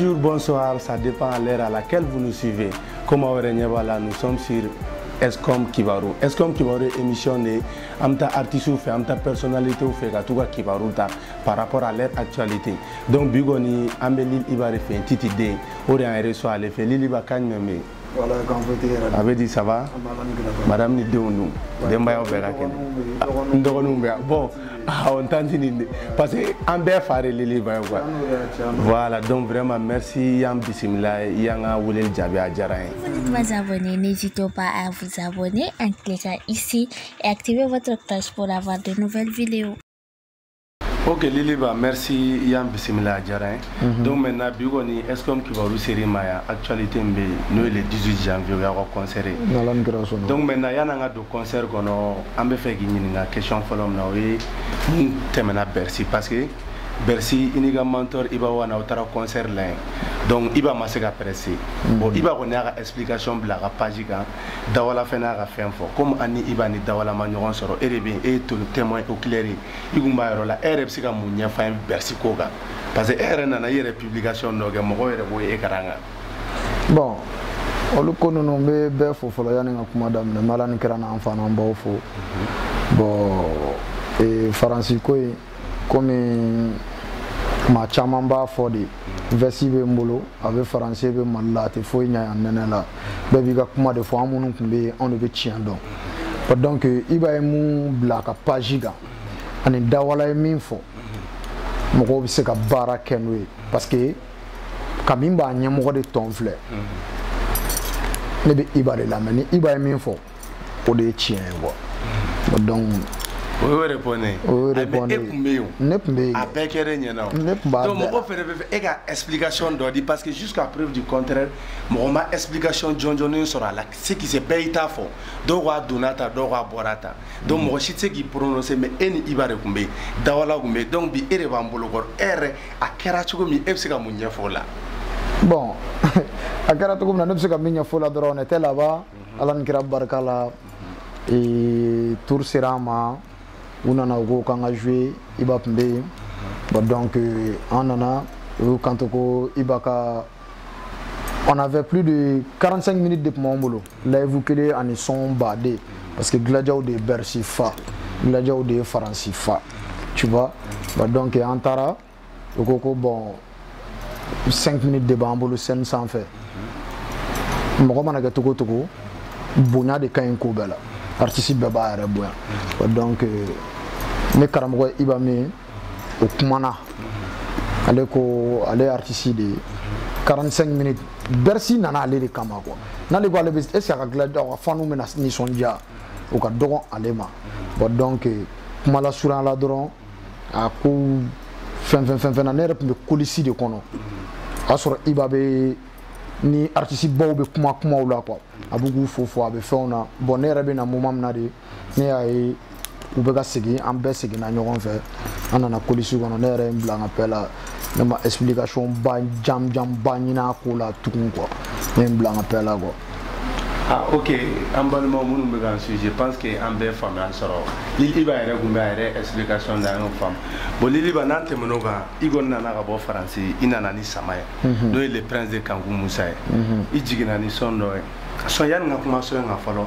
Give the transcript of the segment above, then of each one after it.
Bonjour, bonsoir, ça dépend à l'heure à laquelle vous nous suivez. Comme on là, nous sommes sur Escom Kibaru. Escom Kibaru émission de amta artiste ou fait amta personnalité ou fait gatuga Kibaru par rapport à leur actualité. Donc bigoni ambelil ibare fait titi de ori en reçoit aller fait lili ba kanyame. Voilà, quand vous dites, avait dit ça va? Madame ni deonu. Demba yo bela ken. Ndogonu mbea. Bon, on tantine parce que ambe faire lili ba quoi. Voilà, donc vraiment merci Yam Bismillah Yanga Wulel Djabi Adjarain. Vous n'êtes pas abonné, n'hésitez pas à vous abonner en cliquant ici et activez votre cloche pour avoir de nouvelles vidéos. Ok Liliba, merci Yam Bismillah Adjarain. Donc maintenant bigoni Escom Kibaru série Maya actualité mbe nous le 18 janvier ya ko concert. Donc maintenant yana nga do concert kono ambe fe gi nyina question folom na wi temena Bercy parce que Bercy iniga mentor iba wana utara concert là. Donc iba masega pressé. Bon iba ko na explication bla ka page ga dawala fena ka fin fo comme ani iba ni dawala ma nyon soro erebe et tout témoin au clair igumba yoro la erebe sika munya fa Bercy ko ga parce que erebe na yere publication no ga mo ko yere bo e karanga. Bon olu ko no be be fo fo ya nga kuma dam na mala ni kera na enfant na mbo fo. Bon et Faransi ko comme ma chamamba fo de versi be mbolo avec français be malla te fo nya nanela be biga kuma de fo amunu kumbe on be chiando donc iba mu blaka pagiga ani dawala min fo moko be se ka bara kenwe parce que kamimba nya moko de tonfle ne be iba de la mani iba min fo o de chien wo donc oui répondez. Ne pouvez avec rien non. Donc mon faire ega explication d'ordi parce que jusqu'à preuve du contraire mon explication John sera là ce qui se paye ta fo do wa donata do wa borata donc mon chite qui prononcer mais eni ibare kumbe dawala kumbe donc bi ere bambolo gor ere akera chugo mi epsika munya fo là bon akera to kumna nepsika munya fo là drone était là-bas alan kira barkala et tour serama on a joué iba pmbe donc on a quand on avait plus de 45 minutes de mon boulot là vous que en sont badés parce que Gladio de Bercy fa Gladio de France fa tu vois donc en tara bon 5 minutes de bambolo scène sans fait mo ko manaka toko bonya de kain ko bela artiste beba ara boya donc ne karamogo iba me o kumana ale artiste de 45 minutes Bercy nana ale de kama quoi nale ko ale est ce que glada wa fanu mena ni sonja o ka dogon alema donc kumala suran la doron a ko fen na ne rep me kolisi de kono asoro iba be ni artiste bo be kuma wala quoi abugu fofo abe fona bon ne rebe na momam na de ne ay ou bega segi en be segi na ñogon fe anana kolisi kono ne re mbla ngapela ne ma explication ba jam ba ñina ko la tukun quoi ne mbla ngapela go ah ok ambalma munu bega sujet je pense que en be femme en soro il va ere gumba ere explication da une femme bon lili ba nante monoga igon nana ka bo français inana ni samaya do le prince de Kangou Moussa i jigina ni sondo Soyan nga kuma soyan nga falo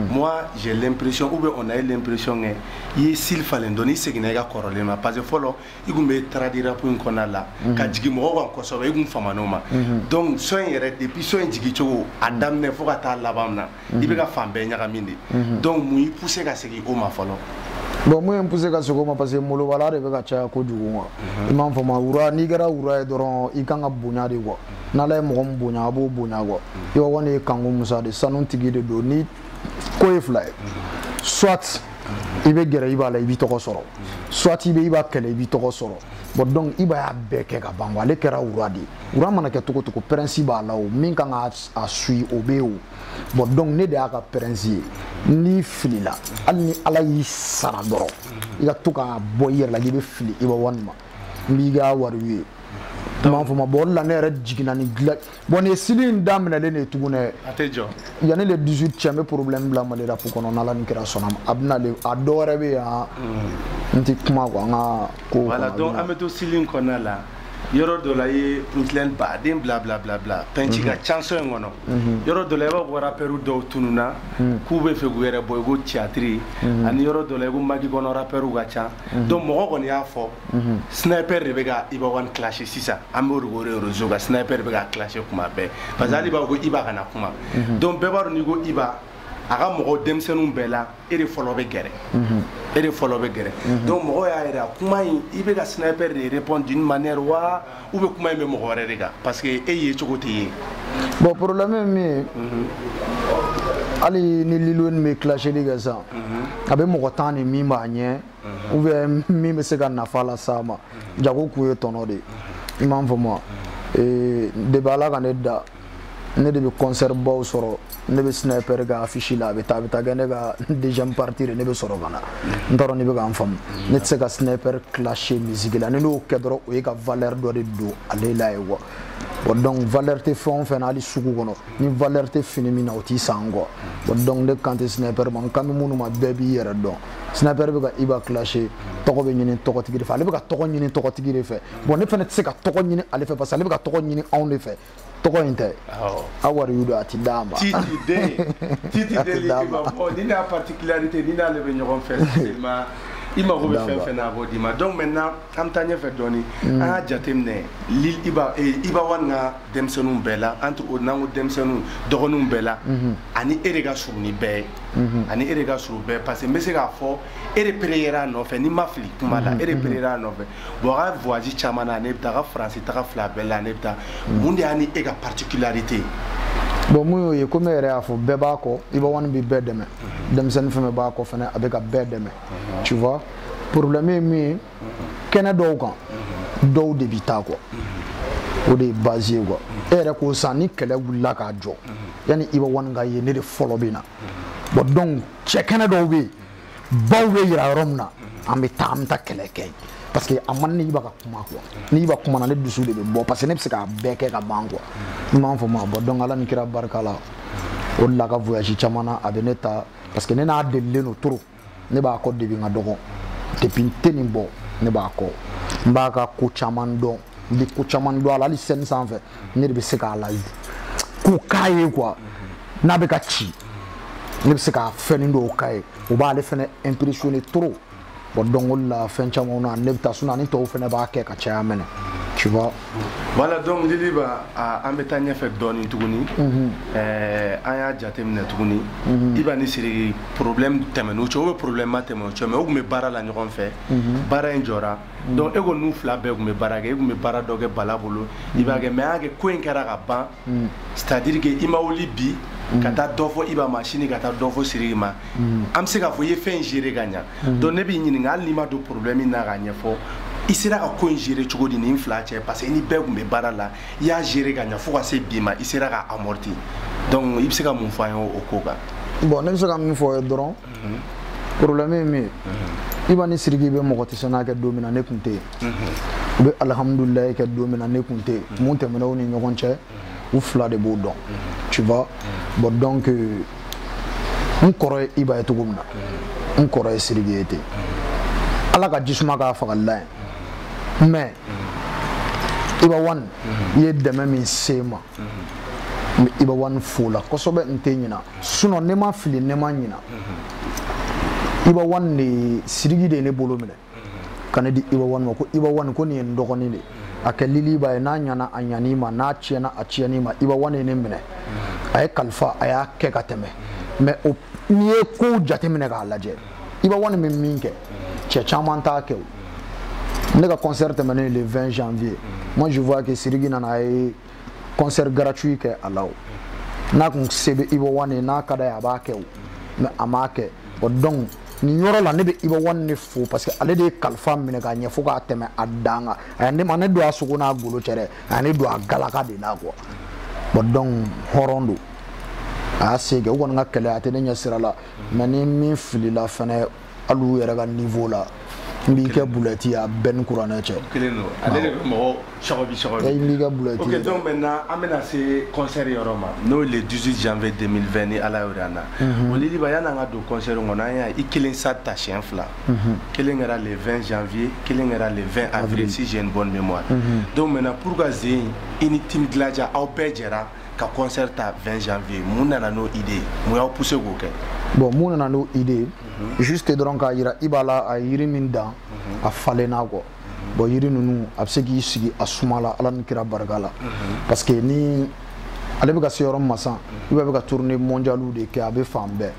moi j'ai l'impression ou bien on a eu l'impression que s'il fallait donner ce qui n'est pas corrélé parce que folo igumbe traduire pour une konala ka jigi mo wa ko so igum famanoma donc soyan yere depuis soyan jigi chogo adam ne foka ta labamna ibega fambe nyaka mindi donc mu pousser ka segi o ma falo bon moi pousser ka sego ma parce que molo wala rebe ka cha ko jugo imam fama ura ni gara ura doron ikanga bunya de go nala mo bunya abo bunya go yo woni Kangou Moussa de sanon tigi de do ni ko e fly soit ibe gere iba la ibi to ko soro soit ibe iba kele ibi to ko soro bon donc iba ya beke ka bango ale kera ura de ura mana ke to ko principe ala o min kan a sui obeo bon donc ne de aka principe ni filila ani ala yi sara doro iga to ka boyer la gibe fili iba wanma miga warwe man fuma bon la ne red jigina ni bon e silin damna le ne tugune atejo yani le 18 e problème bla malera pour kono nala ni kira sonam abna le adore be ya nti kuma ko nga ko voilà donc ameto silin konala yoro do la ye puntlen ba den bla bla bla bla penchiga chanson ngono yoro do la ba rapperu do tununa ku be fe guyere boy go theatre ani yoro do la go magi gono rapperu ga cha do mo go ni afo sniper de bega iba wan clash sisa amor go re zoga sniper bega clash kuma be bazali ba go iba kana kuma donc be baro ni go iba aga mo demsenu bela ere follow be gere ere follow be gere donc mo ya ira kuma ibe ga sniper de répondre d'une manière wa ou be kuma me mo gore rega parce que eye chokote bon problème mi ali ni lilwen me clasher diga ça abe mo tani mi ma nye ou be mi me se ga na fala sama jago ku etono de imam fo de bala ga nedda ne de concert baw soro ne be sniper ga affiche la be ta gane ga deuxième partie ne be soro gana ndoro ne be ga fam ne tse ga sniper clasher musique la ne no kedro o ga valeur do de do ale la e wo donc valeur te fon fen ali suku gono ni valeur te fini mina oti sango donc de quand sniper man kam munu ma baby yere do sniper be ga iba clasher toko be nyini toko tigire fa ale be ga toko nyini toko tigire fe bon ne fene tse ga toko nyini ale fe parce ale be ga toko nyini on le fe toko inte awar yudo ati damba titi de liba bon ni na particularité ni na le be nyon fait seulement il m'a refait faire na bodima donc maintenant am tanya fait donner a jatemne lil iba wanga demsenu bela entre onango demsenu dogonu bela ani erega surni be ani erega suru be parce que mese ga fo ere priera no fait ni mafli kuma la ere priera no fait bo ga voyage chamana ne ta France ta fla bela ne ta mundi ani ega particularité bon mu ye ko mere afo be ba ko iba wan bi be deme dem sen feme ba ko fene abeka be deme tu vois problème mi kena do kan do de bita ko o de basé ko ere ko sani kele wulla ka jo yani iba wan ga ye ne de follow bina bon donc che kena do bi bawe yira romna ambe tamta kele kay parce que amman ni iba ka kuma ko ni iba kuma na ne dusu de bo parce que ne pse ka beke ka bango man fo ma bo donc ala ni kira barkala o la ka voyage chamana abeneta parce que ne na de leno trop ne ba ko de bi nga dogo te pinte ni bo ne ba ko mba ka ko chamando ndi ko chamando ala li sen sans fait ne be se ka la ku kaye quoi na be ka chi ne be se ka feni ndo kaye o ba le fene impressionner trop bon donc la fin chamona ne ta suna ni to fene ba ke ka cha mene tu vois voilà donc Liliba a ambetanya fait donner tuguni aya jatemne tuguni iba ni siri problème temeno cho problème matemo cho me ogme bara la nyon fait bara enjora donc ego nu fla be ogme bara ge ogme bara doge balabolo iba ge me age ko enkara ka ban c'est-à-dire que ima olibi kata dofo iba machine kata dofo sirima am se ka foye fin gérer gagna donc ne bi nyini ngal lima do problème na gagna fo isera ka ko gérer chogodi ni inflache parce que ni be gumbe barala ya gérer gagna fo ka se bima isera ka amorti donc il se ka mun fa yo okoga bon ne se ka mun fo doron problème mi iba ni sirigi be mo ko tisana ka domina ne kunte be alhamdulillah ka domina ne kunte mun te mena woni nyon che ou fla de boudon tu vois bon donc on corée iba to gumna on corée sirigi ete ala ka jisuma ka fa Allah mais iba wan ye deme min sema iba wan fola kosobe ntenyina suno ne ma fili ne ma nyina iba wan ni sirigi de ne bolo mine kanadi iba wan ko iba wan ko ni ndogoni de akalili ba na nyana anyani ma na chiena achiani ma iba wan ne mine ay kalfa aya ke kateme mais o ni ko jatemine ga laje iba wan min minke che chamanta ke ne ka concert mené le 20 janvier moi je vois que Sirigi nana ay concert gratuit ke alaw na kun sebe ibo wane na kada ya ba ke mais amake o donc ni nyoro la ne be ibo wane fo parce que ale de kalfa mine ga nyefo ka teme adanga ande mane do asugo na golo chere ane do agalaka de na ko bo donc horondo a sege o nga kele atene nya sirala mani mi fili la fane alu yera ga niveau la Mbike bouleti à Ben Kouraneche. Ok, donc maintenant, amena ce concert yoroma. Nous le 18 janvier 2020 à la Urana. Olili bayana nga do concert ngona ya ikelen sa ta chien fla. Kelen era le 20 janvier, kelen era le 20 avril si j'ai une bonne mémoire. Donc maintenant pourquoi zé ini team gladia au pejera ka concert ta 20 janvier. Muna na no idée. Mo ya pousser go ke. Bon, muna na no idée. Juste donc à ira ibala a yiri minda a falena go. Bon yiri nunu absegi sigi asumala ala nkira bargala parce que ni ale be ka se yoro masa iba be ka tourner mondialu de ke abe fambe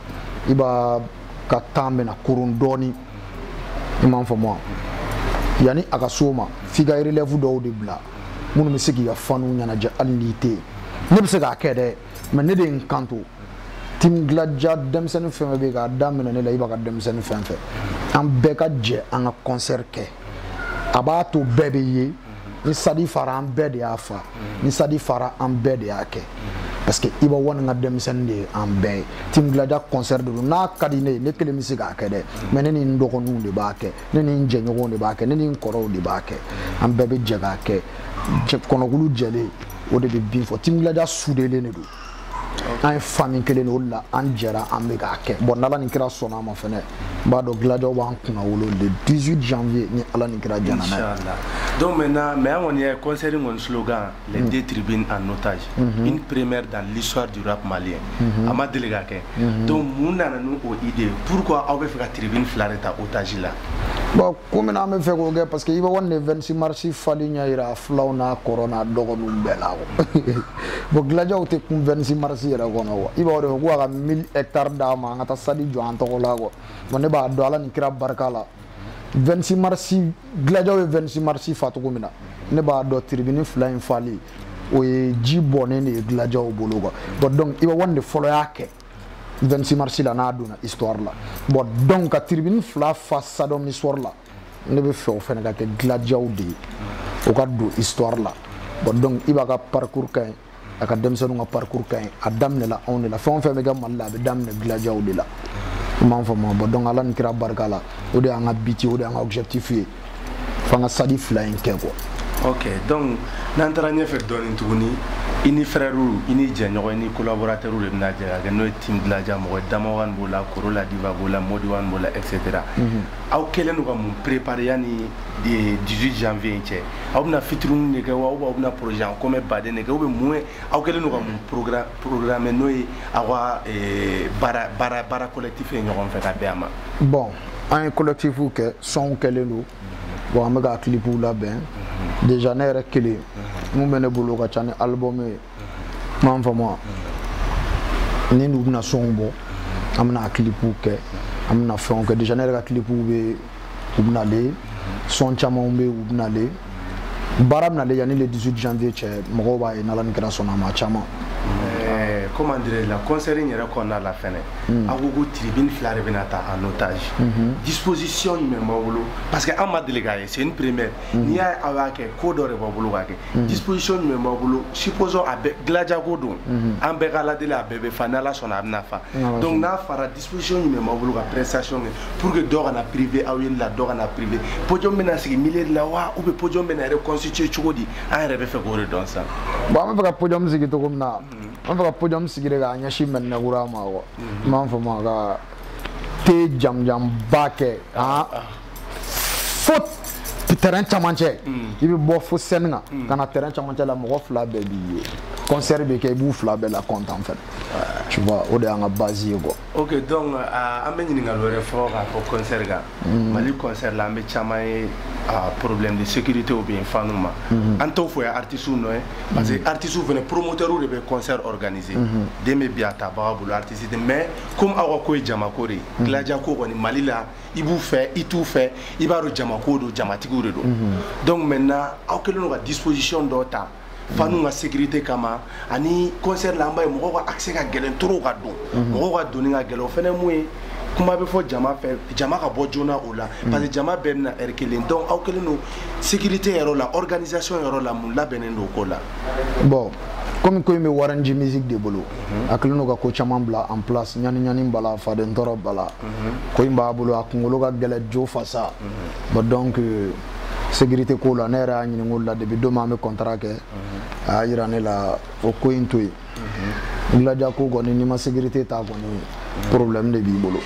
iba ka tambe na kurun doni imam fo moi yani aka soma figa relève do de bla munu me sigi ya fanu nyana ja alite ne be se ka kede mais ne de encanto tim gladja demsen femme be ga damena ne la iba ka demsen femme an be ka je an concert ke abato bebe ye ni sadi fara an be de afa ni sadi fara an be de ake parce que iba wona nga demsen de an be tim gladja concert do na kadine ne kele mi siga ke de mais ne ni ndoko nu de ba ke ne ni nje nyogo de ba ke ne ni nkoro de ba ke an bebe je ga ke je kono gulu jele o de bi fo tim gladja soudele ne do an famille kelen o la an jera an be ga ke bon nala ni kira sona ma fene ba do gladio ba kuna wolo le 18 janvier ni ala ni kira jana na inchallah. Donc maintenant mais on y a concert mon slogan les deux tribunes en otage une première dans l'histoire du rap malien ama délégué ke donc muna na no idée pourquoi on veut faire tribune flareta otage là bon comme na me fait ko ge parce que iba wonne 26 mars fali nyaira flawna corona dogo num belawo bo gladio te kum 26 mars ira gono iba wore ko ga 1000 hectares dama ngata sadi jo anto ko lago mone ba do ala ni kira barkala 26 mars gladio 26 mars fatu ko mina ne ba do tribune flying fali o e jibone ne gladio bologo bo donc iba wonde folo yake 26 mars la na aduna histoire la bon donc a tribune fla face ça dans l'histoire la ne be fait au fait que gladio de o ka do histoire la bon donc iba ka parcours kay aka dem sonu nga parcours kay adam ne la on ne la fon fait mega mal la be dam ne gladio de la man fa mo bon donc ala ni kira barkala o de anga biti o de anga objectif fa nga sadi flying ke ko ok donc n'entranye fait donner tuguni ini frère ini jenyo ini collaborateur le nadia ga no team gladia mo damawan bola korola diva bola modiwan bola etc. aw kelen ko mun préparer yani de 18 janvier nche aw na fitrun ne ga wa na projet comme bade ne ga o be mu aw kelen ko mun programme no awa bara collectif e nyon fait ka beama bon un collectif que son kelelo bon amaga clip la ben déjà nere kele mu mene bolo ka chane album man fa moi ni nous na sombo amna clip ke amna fon que déjà nere ka clip be ubna le son chama umbe ubna le baram na le yani le 18 janvier che mo ba e na la nikra sona ma chama comment dire la concert n'ira qu'on a la fin agogo tribune flare benata en otage disposition même bolo parce que en délégué c'est une première ni a avec code bolo avec disposition même bolo supposons avec gladia godo en begala de la bébé fanala son abnafa donc na fara disposition même bolo la prestation pour que dor na privé a une la dor na privé podium menasi milliers la wa ou podium menare constituer chugodi en rebe fait gore dans ça bon me podium zigi to comme na on va podium sigire ga nyashi men na gura ma wo man fa ma ga te jam bake foot terrain chamanche ibi bo fo senga kana terrain chamanche la mo fla be bi concert be ke bu fla be la compte en fait tu vois o de anga base go ok donc ameni ni ngalore fo ga pour concert ga mali concert la me chamay problème de sécurité ou bien fanuma anto fo ya artiste no parce que artiste venait promoteur ou de concert organisé deme biata ba bulu artiste mais comme awa ko jamako re gladia ko ni mali la ibu fait itu fait ibaro jamako do jamatiku do donc maintenant au que nous a disposition d'ota fanu nga sécurité kama ani concert la mbay mo ko accès ka gelen trop ka do mo ko doni nga gelo fene mué kuma be fo jama fait jama ka bo jona ola parce que jama ben na erkelen donc au que nous sécurité yero la organisation yero la mun la benen do ko la bon comme ko me waranji musique de bolo akilino ka ko chama bla en place nyani bala fa den toro bala ko imba bolo akungolo ga gele jo fasa but donc sécurité ko la nera nyini ngola de bido ma me contrat ke a irane la o ko intui la ja ko goni ni ma sécurité ta goni problème de bi bolo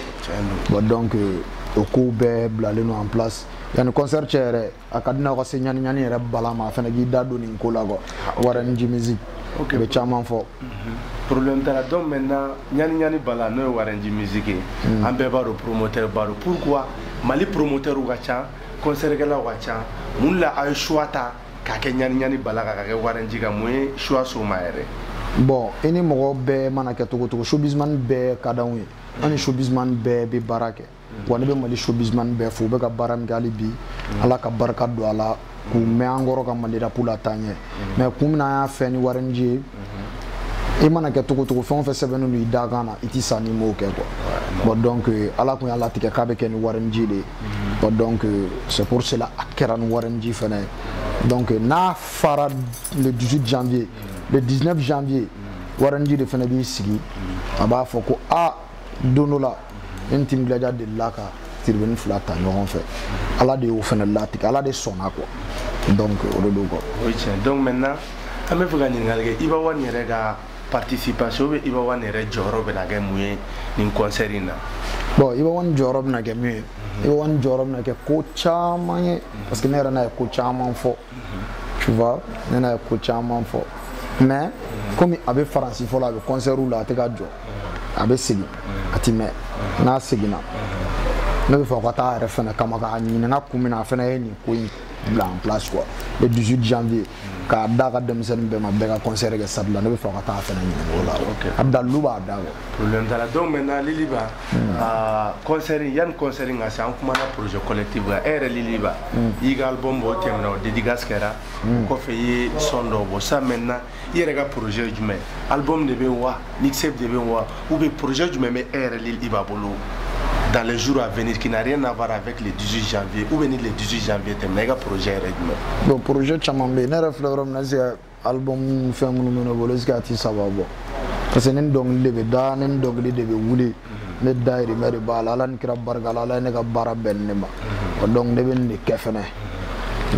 but donc o ko be bla le no en place yani concert chere akadina ko se nyani re bala ma fena gi dado ni ko la go waranji musique ok be chaman fo problème tala donc maintenant nyani bala no waranji musique an be baro promoteur baro pourquoi mali promoteur u gacha concert gala u gacha mun la ay choita ka ke nyani bala ka ke waranji ga moy choix so maere bon ini mo be manake to showbizman be kadawi ani showbizman be barake wani be mali showbizman be fo be ka baram gali bi ala ka barka do ala ku me angoro ka mali rapula tanye mais kumna ya feni waranji e manake to fon fe sebenu ni dagana iti sani mo ke quoi bon donc ala ku ala tike ka be ken waranji de bon donc c'est pour cela akeran waranji fene donc na fara le 18 janvier le 19 janvier waranji de fene bi sigi aba fo ko a donola intim gladia de laka tirben flata non fait ala de o fene latik ala de sona quoi donc o do ko oui tiens donc maintenant ame fuga ni ngalge iba wani rega participation be iba wani re joro be na ga muye ni concert ina bon iba wani joro be na ga muye iba wani joro be na ga ko chama parce que nera na ko chama fo tu vois nena ko chama fo mais comme avec français fo la concert ou la te ga jo abe sigi atime na sigina ne be fo ko ta refena kama ka ni na kumina fena ni ko bla en place quoi le 18 janvier ka daga dem sen be ma be ka concert ke sabla ne be fo ko ta fena ni wala OK abdallu ba daga problème dala donc maintenant liliba concert yan concert nga sa kuma na projet collectif ga ere liliba iga album bo temna dédicace kera ko fe yi sondo bo ça maintenant yere ga projet jume album de be wa mixtape de be wa ou be projet jume mais ere liliba bolo dans les jours à venir qui n'a rien à voir avec le 18 janvier ou venir le 18 janvier te méga projet règlement le projet chamambe ne refleurom na c'est album fait mon numéro bolo skati sababo parce que nen dong lebe da nen dong lebe wuli ne dairi mere bala lan kira bargala la ne ga bara bennema donc ne ben ni kefene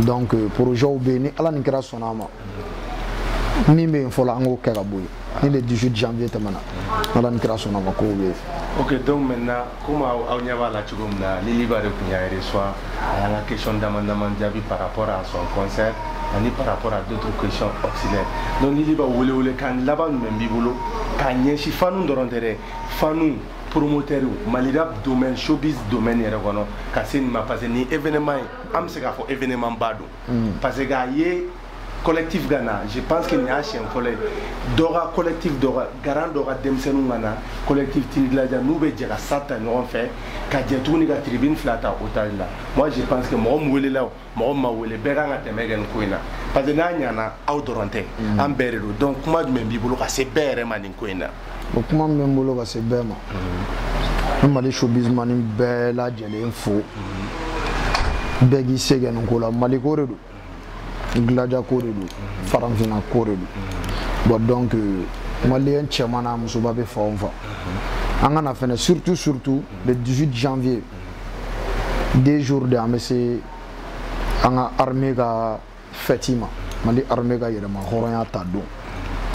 donc projet ou be ni ala ni kira sonama ni me fola ngo kega boy ni le 18 janvier te mana ala ni kira sonama ko be. Ok, donc maintenant, comment on y va là, tu vois, Liliba reçoit la question d'Amandjabi par rapport à son concert, et par rapport à d'autres questions auxiliaires. Donc Liliba, quand là-bas, nous même bibolo, quand il y a des fans d'orondere, fans promoteurs, malirap domaine, showbiz domaine, il y a quand c'est une événement, am se gafo événement bado, parce que collectif Ghana, je pense qu'il y a un collègue Dora collectif Dora garant Dora Demsenou Ghana collectif Tinglaja nous be jega sata nous on fait ka jetuni ga tribune flata otal là moi je pense que mo wele là mo ma wele bega ngate megen koina parce que na nyana outdoronte am beredo donc kuma du même bibulu ka se bere manin koina kuma même bolo ka se bema mali showbiz manin bela jele info begi segen ko la mali ko redo Gladia Koredu, Faramfina Koredu. Bon donc, Malien Tchemana Moussoubabe Fonfa. On a fait surtout le 18 janvier, des jours de Amessé, on a armé la Fatima, Mali armé la Yerema, Horoya Tado,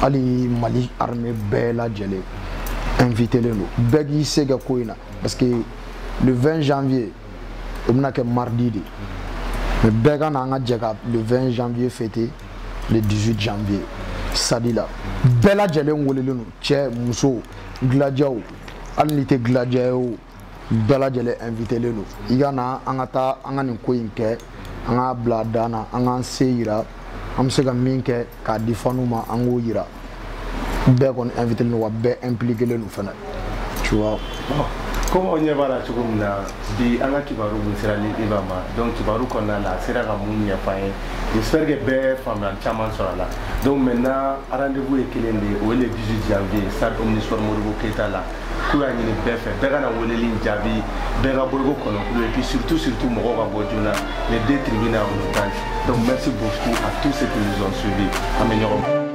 Ali Mali armé Bella Djele, invitez-le nous. Begui Sega Koina, parce que le 20 janvier, on a que mardi. Mais Bega n'a pas le 20 janvier fêté le 18 janvier. Sadila. Bella Djele Ngolelunu, Tché Mousso, Gladiao, Alnite Gladiao, Bella Djele invité le nous. Il y a un koinke, un bladana, un seira, un sega minke, ka difanuma, un oira. Begon invité le nous, be impliqué le nous. Tu vois. Comment on y va là, tu vois, di anga kibaru sera libama donc kibaru konna la sera ga munya faye j'espère que be femme chaman sera là donc maintenant rendez-vous est kelende o le 18 janvier stade omnisport Modibo Keita là ku ya ni be fe be ga na wole lin jabi be ga borgo kono et puis surtout mo ga bojuna les deux tribunaux en otage donc merci beaucoup à tous ceux qui nous ont suivis. Amen.